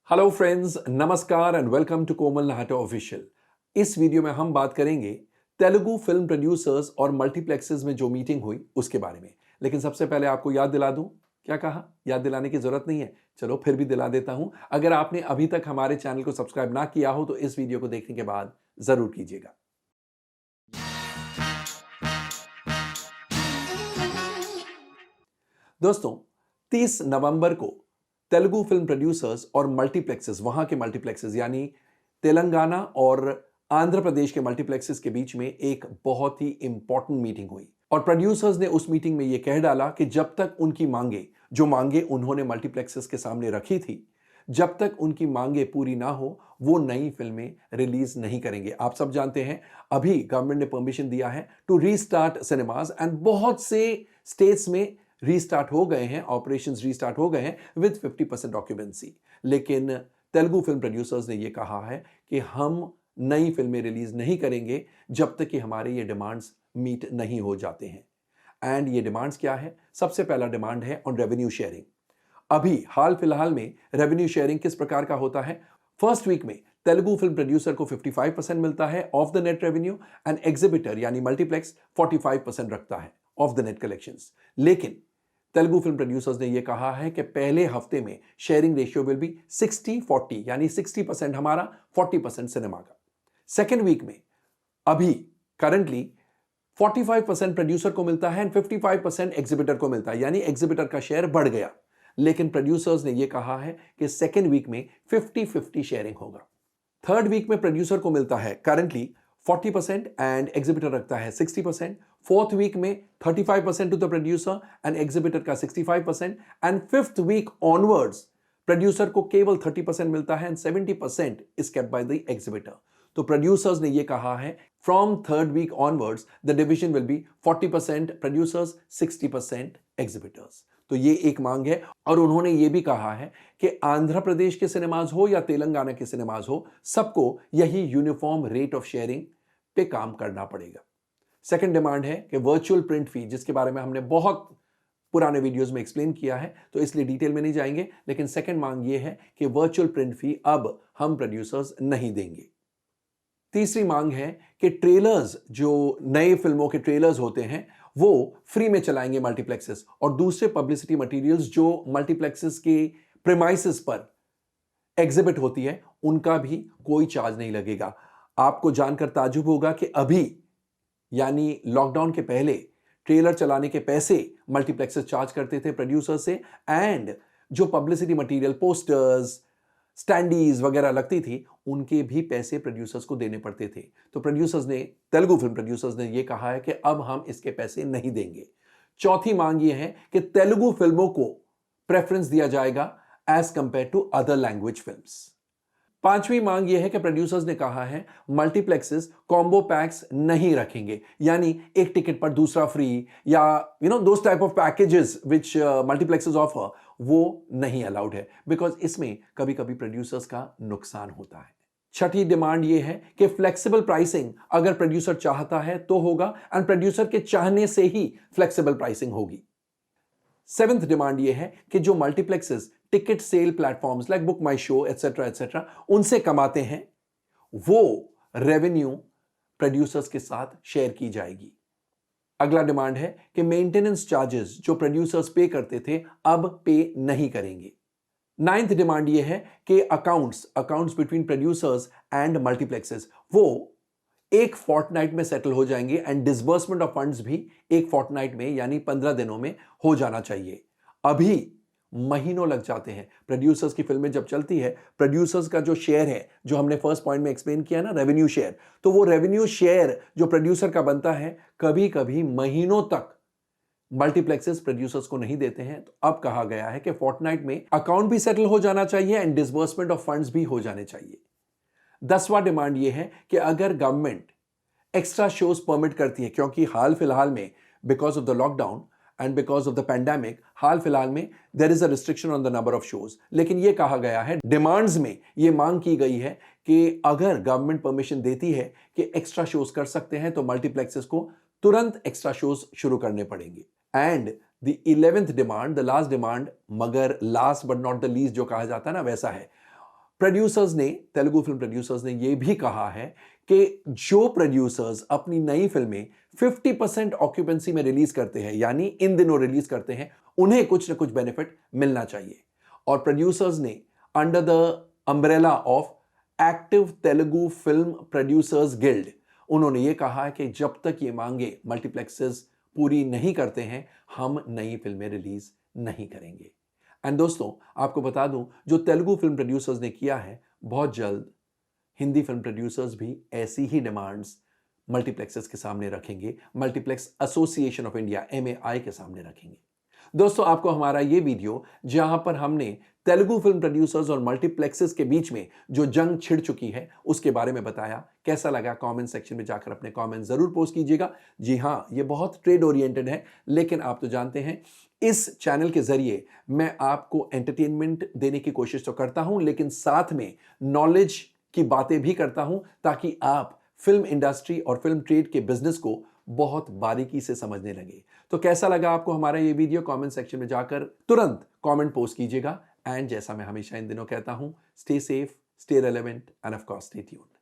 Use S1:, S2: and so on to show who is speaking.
S1: Hello friends, नमस्कार and welcome to Komal Nahta official. इस video में हम बात करेंगे तेलुगु फिल्म प्रोड्यूसर्स और मल्टीप्लेक्सेस में जो मीटिंग हुई उसके बारे में। लेकिन सबसे पहले आपको याद दिला दूं। क्या कहा? याद दिलाने की जरूरत नहीं है, चलो फिर भी दिला देता हूं। अगर आपने अभी तक हमारे चैनल को सब्सक्राइब ना किया हो तो इस वीडियो को देखने के बाद जरूर कीजिएगा। दोस्तों, 30 नवंबर को तेलुगु फिल्म प्रोड्यूसर्स और मल्टीप्लेक्सेस, वहां के मल्टीप्लेक्सेस यानी तेलंगाना और आंध्र प्रदेश के मल्टीप्लेक्सेस के बीच में एक बहुत ही इंपॉर्टेंट मीटिंग हुई और प्रोड्यूसर्स ने उस मीटिंग में यह कह डाला कि जब तक उनकी मांगे उन्होंने मल्टीप्लेक्सेस के सामने रखी थी, जब तक उनकी मांगे पूरी ना हो वो नई फिल्में रिलीज नहीं करेंगे। आप सब जानते हैं, अभी गवर्नमेंट ने परमिशन दिया है टू रीस्टार्ट सिनेमाज एंड बहुत से स्टेट्स में रीस्टार्ट हो गए हैं, ऑपरेशंस रीस्टार्ट हो गए हैं विद 50% ऑक्यूपेंसी। लेकिन तेलुगु फिल्म प्रोड्यूसर्स ने यह कहा है कि हम नई फिल्में रिलीज नहीं करेंगे जब तक कि हमारे ये डिमांड्स मीट नहीं हो जाते हैं। एंड ये डिमांड्स क्या है? सबसे पहला डिमांड है ऑन रेवेन्यू शेयरिंग। अभी हाल फिलहाल में रेवेन्यू शेयरिंग किस प्रकार का होता है? फर्स्ट वीक में तेलुगु फिल्म प्रोड्यूसर को 55% मिलता है of the net revenue and exhibitor यानी मल्टीप्लेक्स 45% रखता है ऑफ द नेट कलेक्शंस। लेकिन तेलुगु फिल्म प्रोड्यूसर्स ने यह कहा है कि पहले हफ्ते में शेयरिंग रेशियो विल बी 60-40 यानी 60% हमारा, 40% सिनेमा का। सेकेंड वीक में अभी करंटली 45% प्रोड्यूसर को मिलता है एंड 55% एग्जिबिटर को मिलता है, यानी एग्जिबिटर का शेयर बढ़ गया। लेकिन प्रोड्यूसर्स ने यह कहा है कि सेकेंड वीक में 50-50 शेयरिंग होगा। थर्ड वीक में प्रोड्यूसर को मिलता है करंटली 40% एंड एग्जिबिटर रखता है 60%। फोर्थ वीक में 35% to the producer and exhibitor का 65%। And fifth week onwards producer को केवल 30% मिलता है and 70% is kept by the exhibitor. तो प्रोड्यूसर्स ने यह कहा है from third week onwards the division will be 40% producers, 60% exhibitors. तो ये एक मांग है और उन्होंने ये भी कहा है कि आंध्र प्रदेश के सिनेमाज हो या तेलंगाना के सिनेमाज हो, सबको यही यूनिफॉर्म रेट ऑफ शेयरिंग पे काम करना पड़ेगा। सेकंड डिमांड है कि वर्चुअल प्रिंट फी, जिसके बारे में हमने बहुत पुराने वीडियोस में एक्सप्लेन किया है तो इसलिए डिटेल में नहीं जाएंगे, लेकिन सेकंड मांग यह है कि वर्चुअल प्रिंट फी अब हम प्रोड्यूसर्स नहीं देंगे। तीसरी मांग है कि ट्रेलर्स, जो नए फिल्मों के ट्रेलर्स होते हैं वो फ्री में चलाएंगे मल्टीप्लेक्सेस, और दूसरे पब्लिसिटी मटेरियल्स जो मल्टीप्लेक्सेस के प्रीमाइसेस पर एग्जिबिट होती है उनका भी कोई चार्ज नहीं लगेगा। आपको जानकर ताज्जुब होगा कि अभी यानी लॉकडाउन के पहले ट्रेलर चलाने के पैसे मल्टीप्लेक्सेस चार्ज करते थे प्रोड्यूसर से, एंड जो पब्लिसिटी मटेरियल, पोस्टर्स, स्टैंडीज वगैरह लगती थी उनके भी पैसे प्रोड्यूसर्स को देने पड़ते थे। तो प्रोड्यूसर्स ने, तेलुगु फिल्म प्रोड्यूसर्स ने यह कहा है कि अब हम इसके पैसे नहीं देंगे। चौथी मांग यह है कि तेलुगु फिल्मों को प्रेफरेंस दिया जाएगा as compared to other language films. पांचवी मांग यह है कि प्रोड्यूसर्स ने कहा है मल्टीप्लेक्सेस कॉम्बो पैक्स नहीं रखेंगे, यानी एक टिकट पर दूसरा फ्री या those type of packages which multiplexes offer, वो नहीं अलाउड है बिकॉज इसमें कभी कभी प्रोड्यूसर्स का नुकसान होता है। छठी डिमांड यह है कि फ्लेक्सिबल प्राइसिंग अगर प्रोड्यूसर चाहता है तो होगा एंड प्रोड्यूसर के चाहने से ही फ्लेक्सिबल प्राइसिंग होगी। सेवेंथ डिमांड यह है कि जो multiplexes ticket sale platforms like BookMyShow etcetera etcetera उनसे कमाते हैं, वो रेवेन्यू प्रोड्यूसर्स के साथ शेयर की जाएगी। अगला डिमांड है कि मेंटेनेंस चार्जेस जो प्रोड्यूसर्स पे करते थे अब पे नहीं करेंगे। नाइन्थ डिमांड यह है कि accounts between producers and multiplexes वो एक फोर्टनाइट में सेटल हो जाएंगे एंड डिसबर्समेंट ऑफ फंड्स भी एक फोर्टनाइट में यानी 15 दिनों में हो जाना चाहिए। अभी महीनों लग जाते हैं प्रोड्यूसर्स की फिल्में जब चलती है, प्रोड्यूसर्स का जो शेयर है, जो हमने फर्स्ट पॉइंट में एक्सप्लेन किया ना, रेवेन्यू शेयर, तो वो रेवेन्यू शेयर जो प्रोड्यूसर का बनता है कभी कभी महीनों तक मल्टीप्लेक्सेस प्रोड्यूसर्स को नहीं देते हैं। तो अब कहा गया है कि फोर्टनाइट में अकाउंट भी सेटल हो जाना चाहिए एंड डिसबर्समेंट ऑफ फंड्स भी हो जाने चाहिए। 10वां डिमांड यह है कि अगर गवर्नमेंट एक्स्ट्रा शोज परमिट करती है, क्योंकि हाल फिलहाल में because of the lockdown and because of the pandemic हाल फिलहाल में there is a restriction on the number of shows, लेकिन यह कहा गया है, डिमांड्स में यह मांग की गई है कि अगर गवर्नमेंट परमिशन देती है कि एक्स्ट्रा शोज कर सकते हैं तो मल्टीप्लेक्सेस को तुरंत एक्स्ट्रा शोज शुरू करने पड़ेंगे। And the 11th demand, the last demand, मगर last but not the least जो कहा जाता है ना, वैसा है प्रोड्यूसर्स ने, तेलुगु फिल्म प्रोड्यूसर्स ने यह भी कहा है कि जो प्रोड्यूसर्स अपनी नई फिल्में 50% ऑक्यूपेंसी में रिलीज करते हैं, यानी इन दिनों रिलीज करते हैं, उन्हें कुछ ना कुछ बेनिफिट मिलना चाहिए। और प्रोड्यूसर्स ने under the umbrella of active Telugu film producers guild, उन्होंने यह कहा कि जब तक ये मांगे मल्टीप्लेक्सेस पूरी नहीं करते हैं, हम नई फिल्में रिलीज नहीं करेंगे। एंड दोस्तों, आपको बता दूं, जो तेलुगु फिल्म प्रोड्यूसर्स ने किया है, बहुत जल्द हिंदी फिल्म प्रोड्यूसर्स भी ऐसी ही डिमांड्स मल्टीप्लेक्सेस के सामने रखेंगे, multiplex association of India MAI के सामने रखेंगे। दोस्तों, आपको हमारा ये वीडियो, जहां पर हमने तेलुगु फिल्म प्रोड्यूसर्स और मल्टीप्लेक्सेस के बीच में जो जंग छिड़ चुकी है, उसके बारे में बताया, कैसा लगा? कमेंट सेक्शन में जाकर अपने कमेंट जरूर पोस्ट कीजिएगा। जी हां, ये बहुत ट्रेड ओरिएंटेड है, लेकिन आप तो जानते हैं, इस चैनल के जरिए मैं आपको एंटरटेनमेंट देने की कोशिश तो करता हूं, लेकिन साथ में नॉलेज की बातें भी करता हूं, ताकि आप फिल्म इंडस्ट्री और फिल्म ट्रेड के बिजनेस को बहुत बारीकी से समझने लगे। तो कैसा लगा आपको हमारा ये वीडियो? कमेंट सेक्शन में जाकर तुरंत कमेंट पोस्ट कीजिएगा। एंड जैसा मैं हमेशा इन दिनों कहता हूं, stay safe, stay relevant end of course stay tuned.